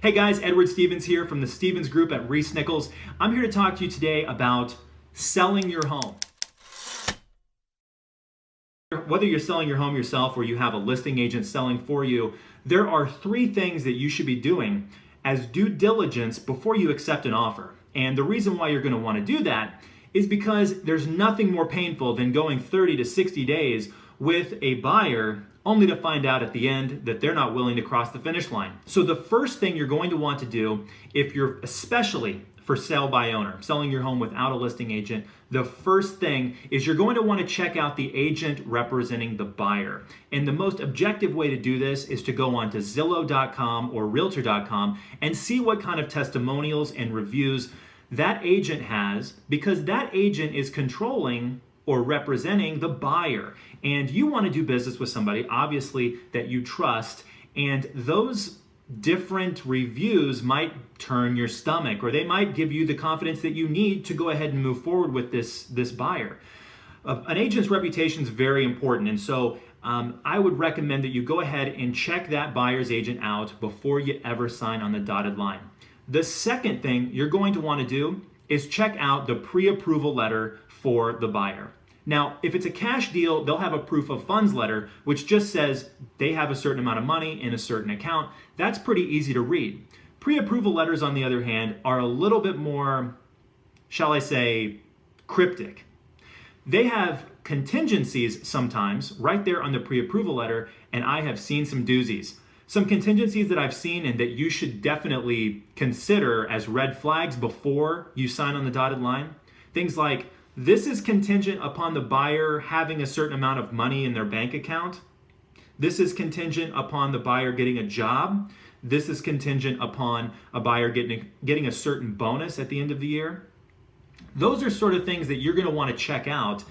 Hey guys, Edward Stevens here from the Stevens Group at Reese Nichols. I'm here to talk to you today about selling your home. Whether you're selling your home yourself or you have a listing agent selling for you, there are three things that you should be doing as due diligence before you accept an offer. And the reason why you're going to want to do that is because there's nothing more painful than going 30 to 60 days with a buyer only to find out at the end that they're not willing to cross the finish line. So the first thing you're going to want to do, if you're especially for sale by owner, selling your home without a listing agent, the first thing is you're going to want to check out the agent representing the buyer. And the most objective way to do this is to go on to Zillow.com or Realtor.com and see what kind of testimonials and reviews that agent has, because that agent is controlling or representing the buyer. And you want to do business with somebody, obviously, that you trust, and those different reviews might turn your stomach, or they might give you the confidence that you need to go ahead and move forward with this buyer. An agent's reputation is very important, and so I would recommend that you go ahead and check that buyer's agent out before you ever sign on the dotted line. The second thing you're going to want to do is check out the pre-approval letter for the buyer. Now, if it's a cash deal, they'll have a proof of funds letter, which just says they have a certain amount of money in a certain account. That's pretty easy to read. Pre-approval letters, on the other hand, are a little bit more, shall I say, cryptic. They have contingencies sometimes right there on the pre-approval letter, and I have seen some doozies. Some contingencies that I've seen and that you should definitely consider as red flags before you sign on the dotted line. Things like, this is contingent upon the buyer having a certain amount of money in their bank account. This is contingent upon the buyer getting a job. This is contingent upon a buyer getting a certain bonus at the end of the year. Those are sort of things that you're going to want to check out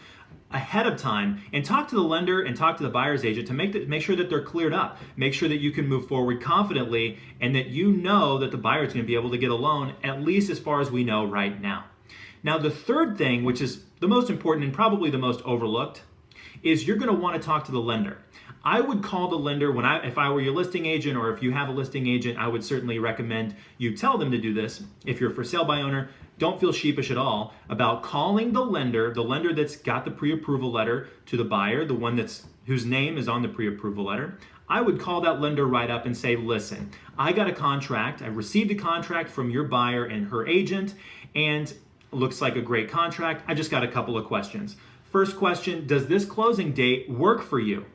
ahead of time and talk to the lender and talk to the buyer's agent to make sure that they're cleared up. Make sure that you can move forward confidently and that you know that the buyer is going to be able to get a loan, at least as far as we know right now. Now, the third thing, which is the most important and probably the most overlooked, is you're going to want to talk to the lender. I would call the lender if I were your listing agent, or if you have a listing agent, I would certainly recommend you tell them to do this. If you're for sale by owner, don't feel sheepish at all about calling the lender that's got the pre-approval letter to the buyer, the one whose name is on the pre-approval letter. I would call that lender right up and say, listen, I got a contract. I received a contract from your buyer and her agent, and looks like a great contract. I just got a couple of questions. First question, does this closing date work for you?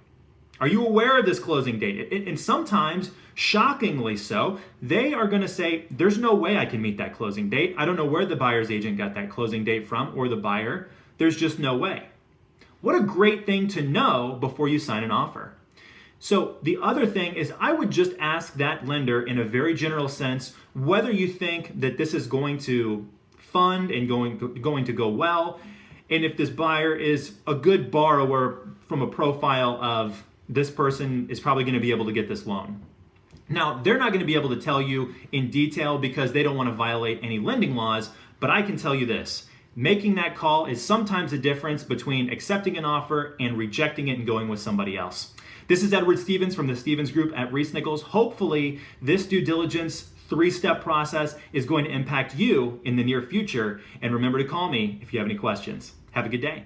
Are you aware of this closing date? And sometimes, shockingly so, they are going to say, there's no way I can meet that closing date. I don't know where the buyer's agent got that closing date from, or the buyer. There's just no way. What a great thing to know before you sign an offer. So the other thing is, I would just ask that lender in a very general sense whether you think that this is going to fund and going to go well, and if this buyer is a good borrower from a profile of this person is probably going to be able to get this loan. Now, they're not going to be able to tell you in detail because they don't want to violate any lending laws, but I can tell you this. Making that call is sometimes the difference between accepting an offer and rejecting it and going with somebody else. This is Edward Stevens from the Stevens Group at Reese Nichols. Hopefully, this due diligence three-step process is going to impact you in the near future. And remember to call me if you have any questions. Have a good day.